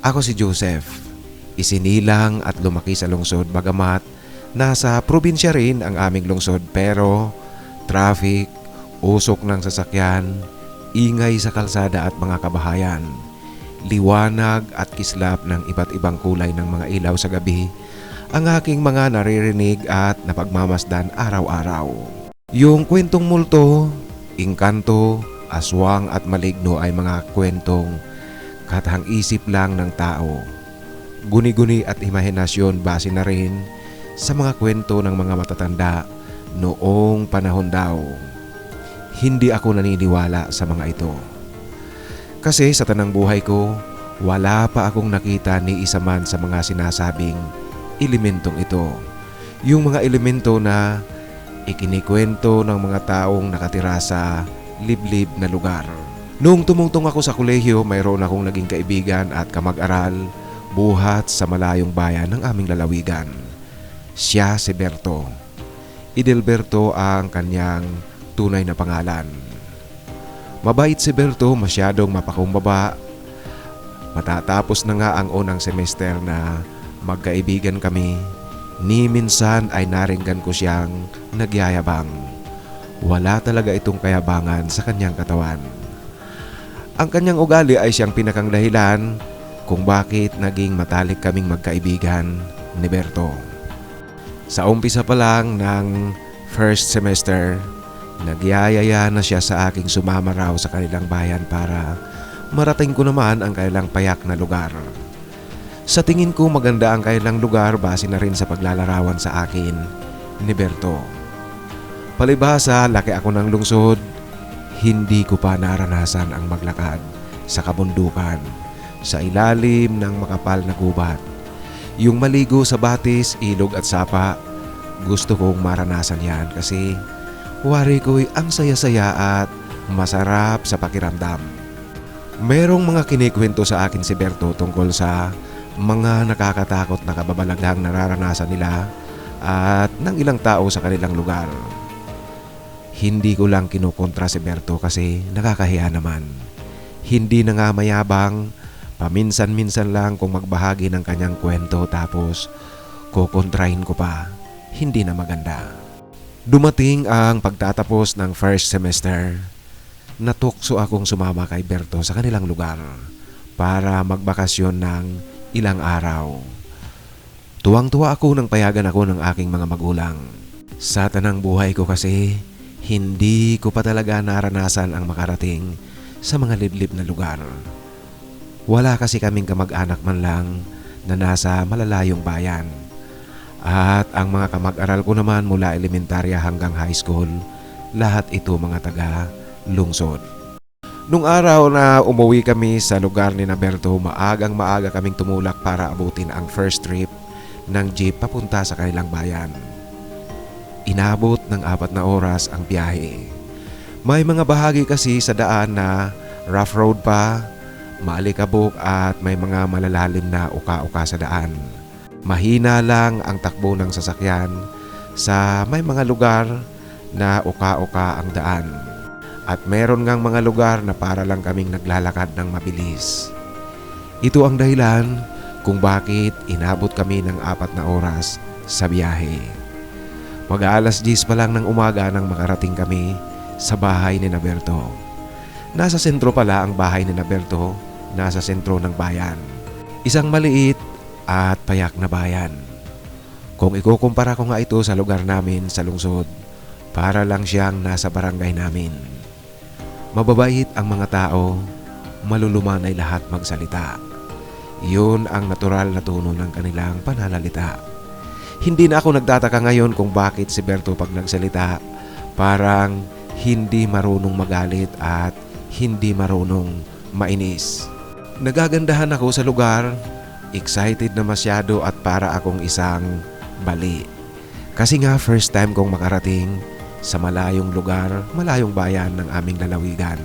Ako si Joseph, isinilang at lumaki sa lungsod bagamat nasa probinsya rin ang aming lungsod pero traffic, usok ng sasakyan, ingay sa kalsada at mga kabahayan, liwanag at kislap ng iba't ibang kulay ng mga ilaw sa gabi ang aking mga naririnig at napagmamasdan araw-araw. Yung kwentong multo, engkanto, aswang at maligno ay mga kwentong katahang-isip lang ng tao. Guni-guni at imahinasyon base na rin sa mga kwento ng mga matatanda noong panahon daw. Hindi ako naniniwala sa mga ito. Kasi sa tanang buhay ko, wala pa akong nakita ni isa man sa mga sinasabing elementong ito. Yung mga elemento na ikinikwento ng mga taong nakatira sa liblib na lugar. Noong tumungtong ako sa kolehiyo, mayroon akong naging kaibigan at kamag-aral buhat sa malayong bayan ng aming lalawigan. Siya si Berto. Idelberto ang kanyang tunay na pangalan. Mabait si Berto, masyadong mapakumbaba. Matatapos na nga ang unang semester na magkaibigan kami, ni minsan ay naringgan ko siyang nagyayabang. Wala talaga itong kayabangan sa kanyang katawan. Ang kanyang ugali ay siyang pinakang dahilan kung bakit naging matalik kaming magkaibigan ni Berto. Sa umpisa pa lang ng first semester, nagyayaya na siya sa aking sumama raw sa kanilang bayan para marating ko naman ang kanilang payak na lugar. Sa tingin ko maganda ang kanilang lugar base na rin sa paglalarawan sa akin ni Berto. Palibhasa, laki ako ng lungsod, hindi ko pa naranasan ang maglakad sa kabundukan, sa ilalim ng makapal na gubat. Yung maligo sa batis, ilog at sapa, gusto kong maranasan yan kasi wari ko'y ang saya-saya at masarap sa pakiramdam. Merong mga kinikwento sa akin si Berto tungkol sa mga nakakatakot na kababalaghang nararanasan nila at ng ilang tao sa kanilang lugar. Hindi ko lang kinukontra si Berto kasi nakakahiya naman. Hindi na nga mayabang, paminsan-minsan lang kung magbahagi ng kanyang kwento tapos kukontrahin ko pa. Hindi na maganda. Dumating ang pagtatapos ng first semester. Natukso akong sumama kay Berto sa kanilang lugar para magbakasyon ng ilang araw. Tuwang-tuwa ako nang payagan ako ng aking mga magulang. Sa tanang buhay ko kasi, hindi ko pa talaga naranasan ang makarating sa mga liblib na lugar. Wala kasi kaming kamag-anak man lang na nasa malalayong bayan. At ang mga kamag-aral ko naman mula elementarya hanggang high school, lahat ito mga taga-lungsod. Nung araw na umuwi kami sa lugar ni Berto, maagang-maaga kaming tumulak para abutin ang first trip ng jeep papunta sa kanilang bayan. Inabot ng 4 na oras ang biyahe. May mga bahagi kasi sa daan na rough road pa, maalikabok at may mga malalalim na uka-uka sa daan. Mahina lang ang takbo ng sasakyan sa may mga lugar na uka-uka ang daan. At meron ngang mga lugar na para lang kaming naglalakad ng mabilis. Ito ang dahilan kung bakit inabot kami ng 4 na oras sa biyahe. Mag-aalas 10 pa lang ng umaga nang makarating kami sa bahay ni Berto. Nasa sentro pala ang bahay ni Berto, nasa sentro ng bayan. Isang maliit at payak na bayan. Kung ikukumpara ko nga ito sa lugar namin sa lungsod, para lang siyang nasa barangay namin. Mababait ang mga tao, maluluman ay lahat magsalita. Yun ang natural na tono ng kanilang pananalita. Hindi na ako nagtataka ngayon kung bakit si Berto pag nagsalita, parang hindi marunong magalit at hindi marunong mainis. Nagagandahan ako sa lugar, excited na masyado at para akong isang bali. Kasi nga first time kong makarating sa malayong lugar, malayong bayan ng aming lalawigan.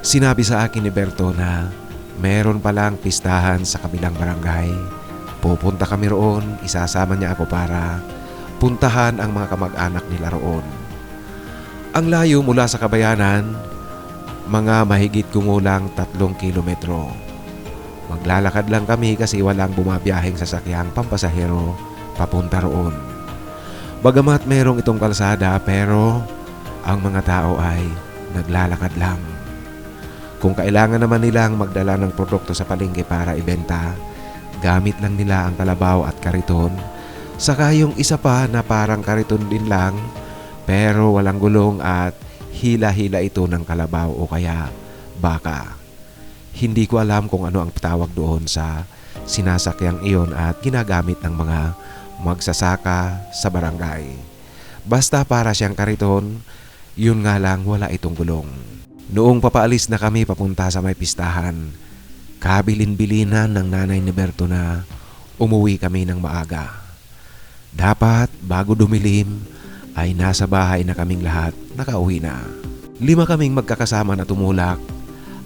Sinabi sa akin ni Berto na meron palang pistahan sa kabilang barangay. Pupunta kami roon, isasama niya ako para puntahan ang mga kamag-anak nila roon. Ang layo mula sa kabayanan, mga mahigit kumulang 3 kilometro. Maglalakad lang kami kasi walang bumabiyaheng sasakyang pampasahero papunta roon. Bagamat merong itong kalsada pero ang mga tao ay naglalakad lang. Kung kailangan naman nilang magdala ng produkto sa palengke para ibenta, gamit lang nila ang kalabaw at kariton. Saka yung isa pa na parang kariton din lang pero walang gulong at hila-hila ito ng kalabaw o kaya baka. Hindi ko alam kung ano ang tawag doon sa sinasakyang iyon at ginagamit ng mga magsasaka sa barangay. Basta para siyang kariton, yun nga lang wala itong gulong. Noong papaalis na kami papunta sa may pistahan, kabilin-bilinan ng nanay ni Berto na umuwi kami ng maaga. Dapat bago dumilim ay nasa bahay na kaming lahat, nakauwi na. 5 kaming magkakasama na tumulak.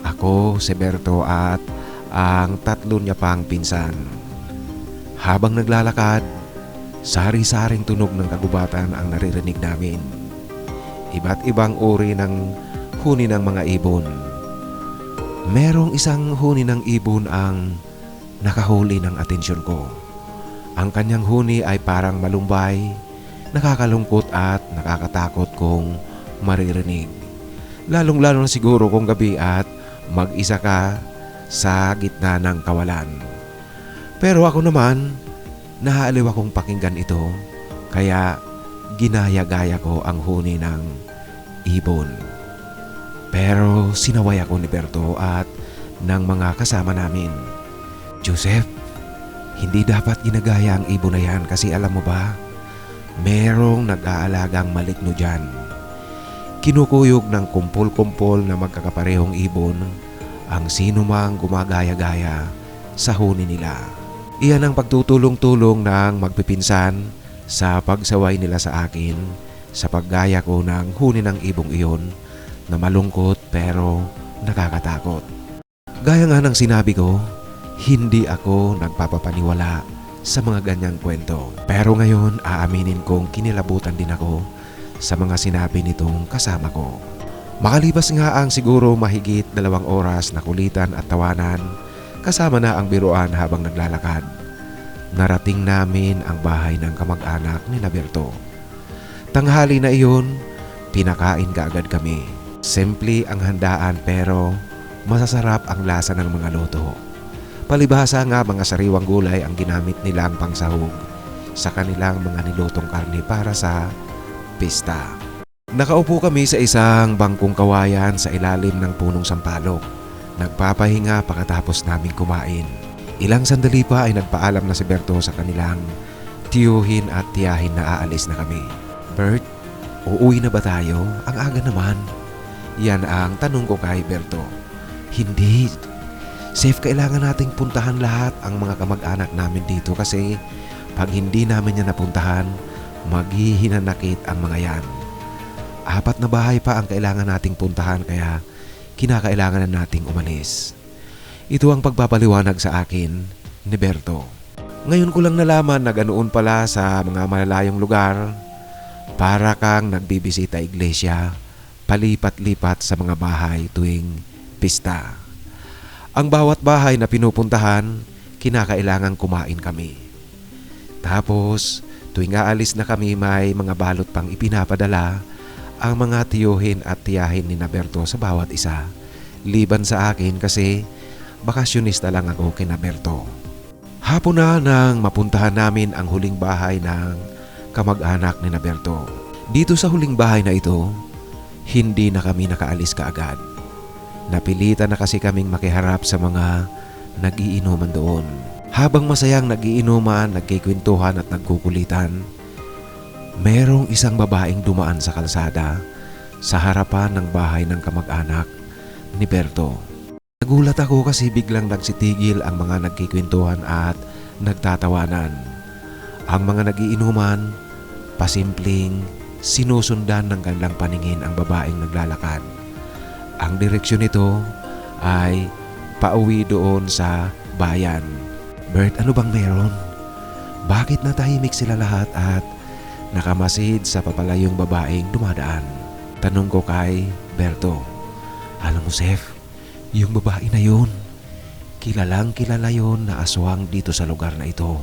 Ako, si Berto at ang 3 niya pang pinsan. Habang naglalakad, sari-saring tunog ng kagubatan ang naririnig namin. Iba't ibang uri ng huni ng mga ibon. Merong isang huni ng ibon ang nakahuli ng atensyon ko. Ang kanyang huni ay parang malumbay, nakakalungkot at nakakatakot kung maririnig. Lalong-lalo na siguro kung gabi at mag-isa ka sa gitna ng kawalan. Pero ako naman, nahaaliw akong pakinggan ito, kaya ginaya-gaya ko ang huni ng ibon. Pero sinaway ako ni Berto at ng mga kasama namin. Joseph, hindi dapat ginagaya ang ibon na yan kasi alam mo ba, merong nag-aalagang maligno dyan. Kinukuyog ng kumpol-kumpol na magkakaparehong ibon ang sino mang gumagaya-gaya sa huni nila. Iyan ang pagtutulong-tulong ng magpipinsan sa pagsaway nila sa akin sa paggaya ko ng huni ng ibong iyon na malungkot pero nakakatakot. Gaya nga ng sinabi ko, hindi ako nagpapapaniwala sa mga ganyang kwento. Pero ngayon aaminin kong kinilabutan din ako sa mga sinabi nitong kasama ko. Makalipas nga ang siguro mahigit 2 oras na kulitan at tawanan, kasama na ang biruan habang naglalakad. Narating namin ang bahay ng kamag-anak ni Berto. Tanghali na iyon, pinakain kaagad kami. Simple ang handaan pero masasarap ang lasa ng mga luto. Palibhasa nga mga sariwang gulay ang ginamit nilang pangsahog sa kanilang mga nilutong karne para sa pista. Nakaupo kami sa isang bangkong kawayan sa ilalim ng punong sampalok. Nagpapahinga pagkatapos naming kumain. Ilang sandali pa ay nagpaalam na si Berto sa kanilang tiyuhin at tiyahin na aalis na kami. Bert, uuwi na ba tayo? Ang aga naman. Yan ang tanong ko kay Berto. Hindi. Safe, kailangan nating puntahan lahat ang mga kamag-anak namin dito kasi pag hindi namin yan napuntahan, maghihinanakit ang mga yan. 4 na bahay pa ang kailangan nating puntahan kaya kinakailangan na nating umalis. Ito ang pagpapaliwanag sa akin ni Berto. Ngayon ko lang nalaman na ganoon pala sa mga malalayong lugar. Para kang nagbibisita iglesia, palipat-lipat sa mga bahay tuwing pista. Ang bawat bahay na pinupuntahan, kinakailangang kumain kami. Tapos, tuwing aalis na kami may mga balot pang ipinapadala ang mga tiyuhin at tiyahin ni Berto sa bawat isa. Liban sa akin kasi bakasyonista lang ako kina Berto. Hapon na nang mapuntahan namin ang huling bahay ng kamag-anak ni Berto. Dito sa huling bahay na ito, hindi na kami nakaalis kaagad. Napilitan na kasi kaming makiharap sa mga nagiinuman doon. Habang masayang nagiinuman, nagkikwentuhan at nagkukulitan, merong isang babaeng dumaan sa kalsada sa harapan ng bahay ng kamag-anak ni Berto. Nagulat ako kasi biglang nagsitigil ang mga nagkikwentuhan at nagtatawanan. Ang mga nagiinuman, pasimpleng sinusundan ng kanilang paningin ang babaeng naglalakad. Ang direksyon nito ay pauwi doon sa bayan. Bert, ano bang meron? Bakit natahimik sila lahat at nakamasid sa papalayong babaeng dumadaan? Tanong ko kay Berto. Alam mo, Sef, yung babae na yun, Kilalang kilala yon na aswang dito sa lugar na ito.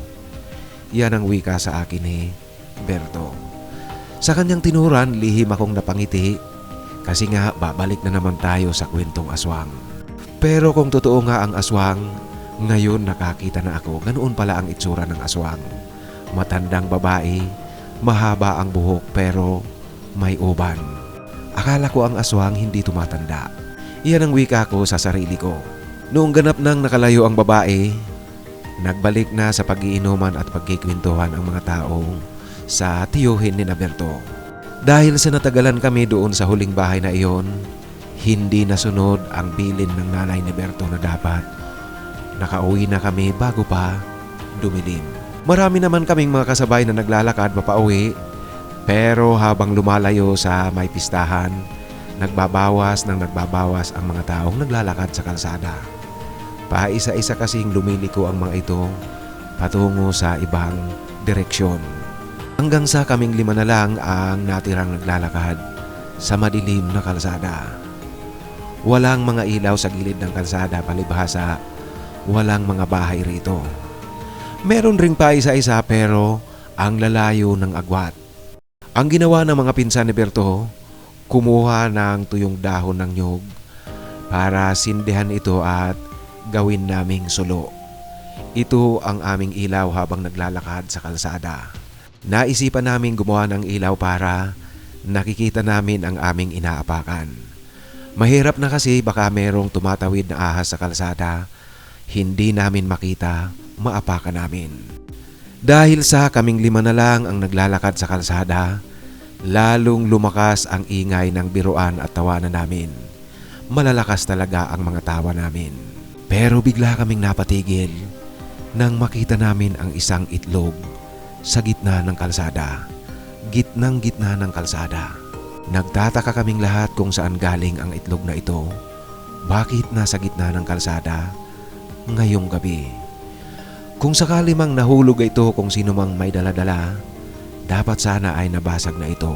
Yan ang wika sa akin ni Berto. Sa kanyang tinuran, lihim akong napangiti kasi nga babalik na naman tayo sa kwentong aswang. Pero kung totoo nga ang aswang, ngayon nakakita na ako, ganoon pala ang itsura ng aswang. Matandang babae, mahaba ang buhok pero may uban. Akala ko ang aswang hindi tumatanda. Iyan ang wika ko sa sarili ko. Noong ganap nang nakalayo ang babae, nagbalik na sa pag-iinuman at pagkikwentuhan ang mga tao sa tiyuhin ni Berto. Dahil sa natagalan kami doon sa huling bahay na iyon, hindi nasunod ang bilin ng nanay ni Berto na dapat nakauwi na kami bago pa dumilim. Marami naman kaming mga kasabay na naglalakad papauwi, pero habang lumalayo sa may pistahan, nagbabawas ang mga taong naglalakad sa kalsada. Paisa-isa kasing lumiliko ang mga ito patungo sa ibang direksyon. Hanggang sa kaming 5 na lang ang natirang naglalakad sa madilim na kalsada. Walang mga ilaw sa gilid ng kalsada, palibhasa walang mga bahay rito. Meron ring paisa-isa pero ang lalayo ng agwat. Ang ginawa ng mga pinsan ni Berto, kumuha ng tuyong dahon ng nyug para sindihan ito at gawin naming sulo. Ito ang aming ilaw habang naglalakad sa kalsada. Naisipan namin gumawa ng ilaw para nakikita namin ang aming inaapakan. Mahirap na kasi baka merong tumatawid na ahas sa kalsada, hindi namin makita, maapakan namin. Dahil sa kaming 5 na lang ang naglalakad sa kalsada, lalong lumakas ang ingay ng biruan at tawanan namin. Malalakas talaga ang mga tawa namin. Pero bigla kaming napatigil nang makita namin ang isang itlog sa gitna ng kalsada. Gitnang-gitna ng kalsada. Nagtataka kaming lahat kung saan galing ang itlog na ito. Bakit nasa gitna ng kalsada ngayong gabi? Kung sakali mang nahulog ito kung sino mang may daladala, dapat sana ay nabasag na ito.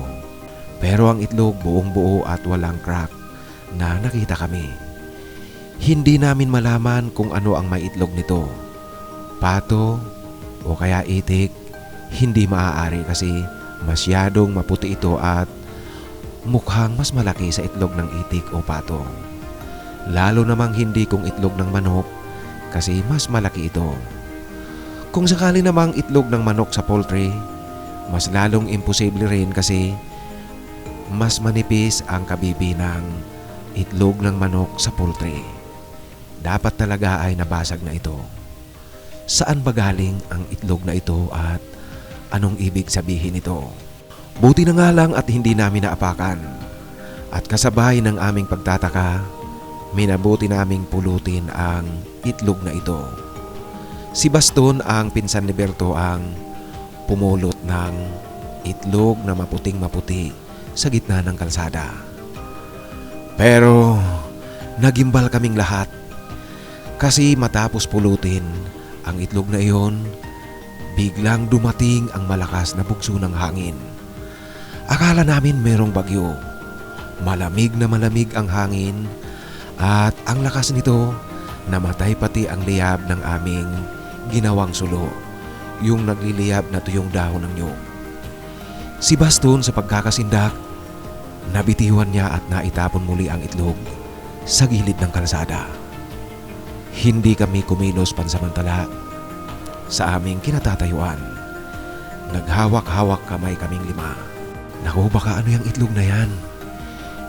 Pero ang itlog buong buo at walang crack na nakita kami. Hindi namin malaman kung ano ang may itlog nito. Pato o kaya itik, hindi maaari kasi masyadong maputi ito at mukhang mas malaki sa itlog ng itik o pato. Lalo namang hindi kung itlog ng manok kasi mas malaki ito. Kung sakali namang itlog ng manok sa poultry, mas lalong imposible rin kasi mas manipis ang kabibi ng itlog ng manok sa poultry. Dapat talaga ay nabasag na ito. Saan ba galing ang itlog na ito at anong ibig sabihin nito? Buti na nga lang at hindi namin naapakan. At kasabay ng aming pagtataka, minabuti naming pulutin ang itlog na ito. Si Baston, ang pinsan ni Berto, ang pumulot ng itlog na maputing maputi sa gitna ng kalsada. Pero nagimbal kaming lahat kasi matapos pulutin ang itlog na iyon, biglang dumating ang malakas na bugso ng hangin. Akala namin merong bagyo. Malamig na malamig ang hangin at ang lakas nito, namatay pati ang liyab ng aming ginawang sulo, yung nagliliyab na tuyong dahon ng nyug. Si Baston sa pagkakasindak, nabitiwan niya at naitapon muli ang itlog sa gilid ng kalsada. Hindi kami kumilos pansamantala sa aming kinatatayuan. Naghawak-hawak kamay kaming 5. Naku, baka ano yung itlog na yan?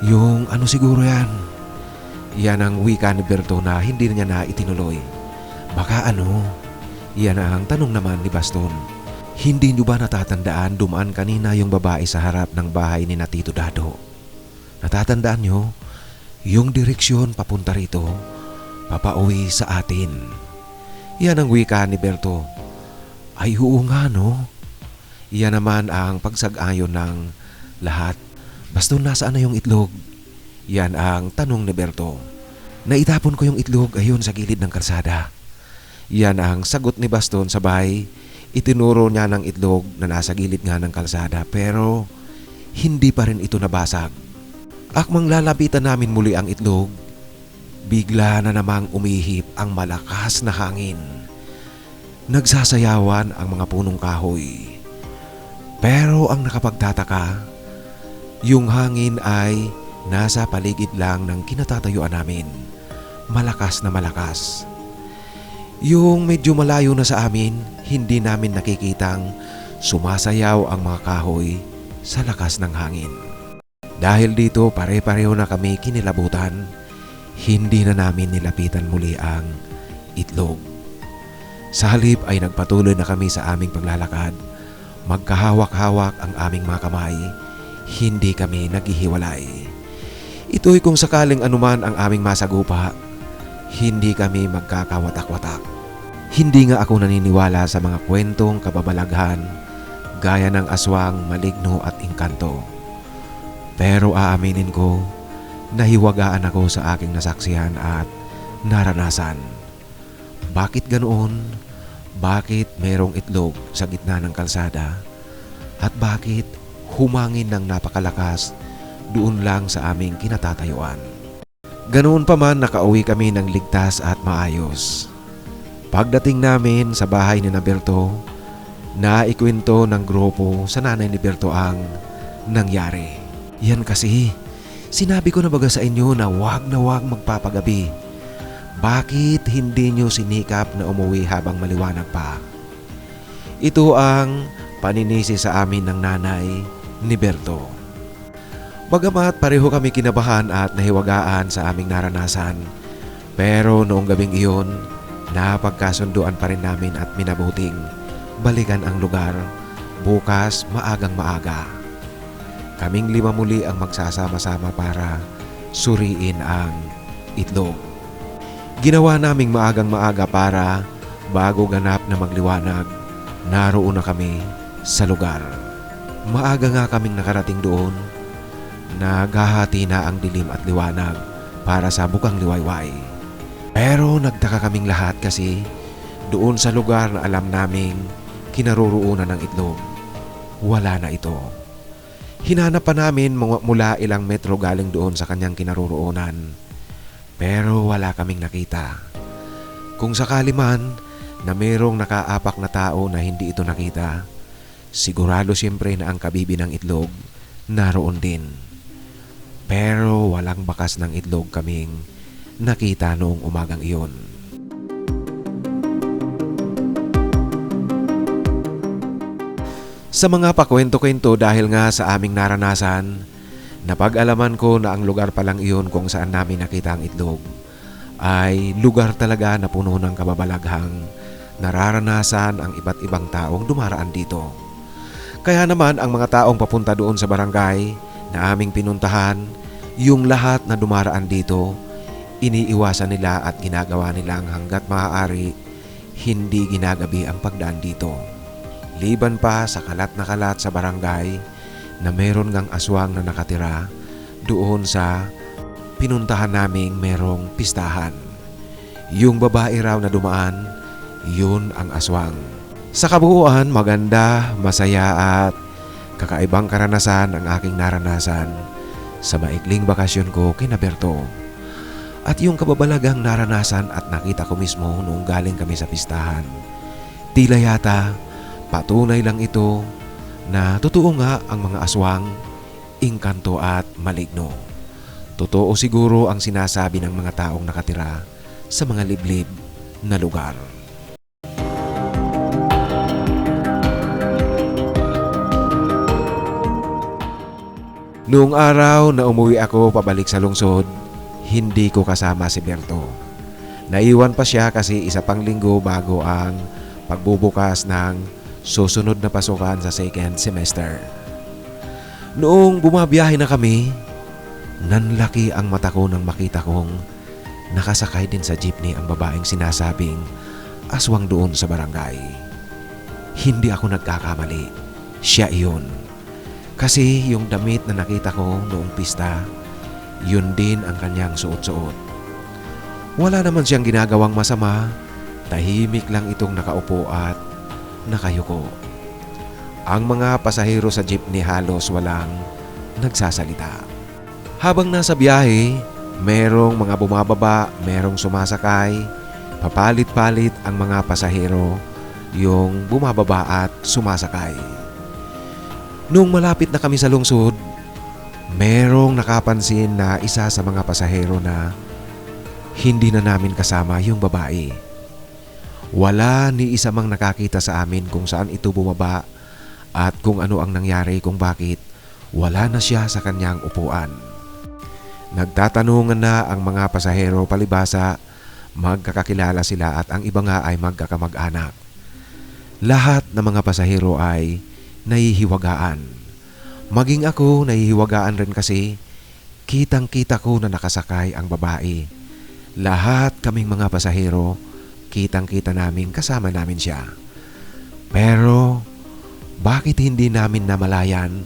Yung ano siguro yan? Yan ang wika ni Berto na hindi niya na itinuloy. Baka ano? Yan ang tanong naman ni Baston. Hindi niyo ba natatandaan dumaan kanina yung babae sa harap ng bahay ni Tito Dado? Natatandaan niyo? Yung direksyon papunta rito, papauwi sa atin. Yan ang wika ni Berto. Ay oo nga no? Yan naman ang pagsag-ayon ng lahat. Baston, nasaan na yung itlog? Yan ang tanong ni Berto. Naitapon ko yung itlog ayon sa gilid ng kalsada. Yan ang sagot ni Baston, sabay itinuro niya ng itlog na nasa gilid nga ng kalsada pero hindi pa rin ito nabasag. Akmang lalapitan namin muli ang itlog, bigla na namang umihip ang malakas na hangin. Nagsasayawan ang mga punong kahoy. Pero ang nakapagtataka, yung hangin ay nasa paligid lang ng kinatatayuan namin. Malakas na malakas. Yung medyo malayo na sa amin, hindi namin nakikitang sumasayaw ang mga kahoy sa lakas ng hangin. Dahil dito pare-pareho na kami kinilabutan, hindi na namin nilapitan muli ang itlog. Sa halip ay nagpatuloy na kami sa aming paglalakad. Magkahawak-hawak ang aming mga kamay, hindi kami naghihiwalay. Ito'y kung sakaling anuman ang aming masagupa, hindi kami magkakawatak-watak. Hindi nga ako naniniwala sa mga kwentong kababalaghan gaya ng aswang, maligno at engkanto. Pero aaminin ko, nahiwagaan ako sa aking nasaksihan at naranasan. Bakit ganoon? Bakit merong itlog sa gitna ng kalsada? At bakit humangin ng napakalakas doon lang sa aming kinatatayuan? Ganoon pa man, nakauwi kami ng ligtas at maayos. Pagdating namin sa bahay ni Berto, naikwento ng grupo sa nanay ni Berto ang nangyari. Yan kasi, sinabi ko na baga sa inyo na wag magpapagabi. Bakit hindi nyo sinikap na umuwi habang maliwanag pa? Ito ang paninisi sa amin ng nanay ni Berto. Bagamat pareho kami kinabahan at nahiwagaan sa aming naranasan, pero noong gabing iyon, napagkasunduan pa rin namin at minabuting balikan ang lugar bukas maagang maaga. Kaming 5 muli ang magsasama-sama para suriin ang itlog. Ginawa naming maagang maaga para bago ganap na magliwanag, naroon na kami sa lugar. Maaga nga kaming nakarating doon. Naghahati na ang dilim at liwanag para sa bukang liwayway. Pero nagtaka kaming lahat kasi doon sa lugar na alam naming kinaroroonan ng itlog, wala na ito. Hinanap pa namin mula ilang metro galing doon sa kanyang kinaroroonan, pero wala kaming nakita. Kung sakali man na mayroong nakaapak na tao na hindi ito nakita, sigurado siyempre na ang kabibi ng itlog naroon din. Pero walang bakas ng itlog kaming nakita noong umagang iyon. Sa mga pakwento-kwento dahil nga sa aming naranasan, napag-alaman ko na ang lugar palang iyon kung saan namin nakita ang itlog ay lugar talaga na puno ng kababalaghang nararanasan ang iba't ibang taong dumaraan dito. Kaya naman ang mga taong papunta doon sa barangay na aming pinuntahan, yung lahat na dumaraan dito, iniiwasan nila at ginagawa nilang hanggat maaari hindi ginagabi ang pagdaan dito. Liban pa sa kalat na kalat sa barangay na meron ngang aswang na nakatira doon sa pinuntahan naming merong pistahan. Yung babae raw na dumaan, yun ang aswang. Sa kabuuan, maganda, masaya at kakaibang karanasan ang aking naranasan sa maikling bakasyon ko kina Berto. At yung kababalagang naranasan at nakita ko mismo noong galing kami sa pistahan, tila yata patunay lang ito na totoo nga ang mga aswang, engkanto at maligno. Totoo siguro ang sinasabi ng mga taong nakatira sa mga liblib na lugar. Noong araw na umuwi ako pabalik sa lungsod, hindi ko kasama si Berto. Naiwan pa siya kasi isa pang linggo bago ang pagbubukas ng susunod na pasukan sa second semester. Noong bumabiyahe na kami, nanlaki ang mata ko nang makita kong nakasakay din sa jeepney ang babaeng sinasabing aswang doon sa barangay. Hindi ako nagkakamali, siya iyon. Kasi yung damit na nakita ko noong pista, yun din ang kanyang suot-suot. Wala naman siyang ginagawang masama, tahimik lang itong nakaupo at nakayuko. Ang mga pasahero sa jeepney halos walang nagsasalita. Habang nasa biyahe, Merong mga bumababa, merong sumasakay, papalit-palit ang mga pasahero, yung bumababa at sumasakay. Nung malapit na kami sa lungsod, merong nakapansin na isa sa mga pasahero na hindi na namin kasama yung babae. Wala ni isa mang nakakita sa amin kung saan ito bumaba at kung ano ang nangyari kung bakit wala na siya sa kanyang upuan. Nagtatanungan na ang mga pasahero palibhasa, magkakakilala sila at ang iba nga ay magkakamag-anak. Lahat ng mga pasahero ay nahihiwagaan. Maging ako nahihiwagaan rin kasi kitang-kita ko na nakasakay ang babae. Lahat kaming mga pasahero, kitang-kita namin kasama namin siya. Pero bakit hindi namin namalayan?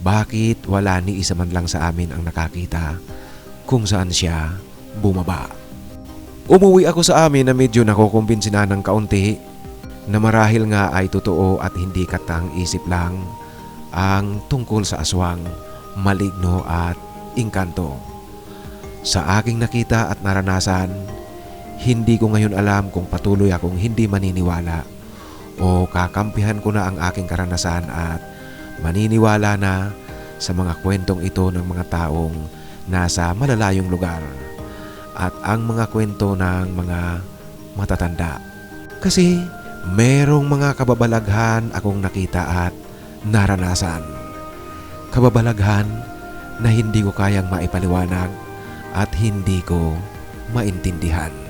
Bakit wala ni isa man lang sa amin ang nakakita kung saan siya bumaba? Umuwi ako sa amin na medyo nakukumbinsi na ng kaunti na marahil nga ay totoo at hindi katang isip lang ang tungkol sa aswang, maligno at engkanto. Sa aking nakita at naranasan, hindi ko ngayon alam kung patuloy akong hindi maniniwala o kakampihan ko na ang aking karanasan at maniniwala na sa mga kwentong ito ng mga taong nasa malalayong lugar at ang mga kwento ng mga matatanda. Kasi merong mga kababalaghan akong nakita at naranasan. Kababalaghan na hindi ko kayang maipaliwanag at hindi ko maintindihan.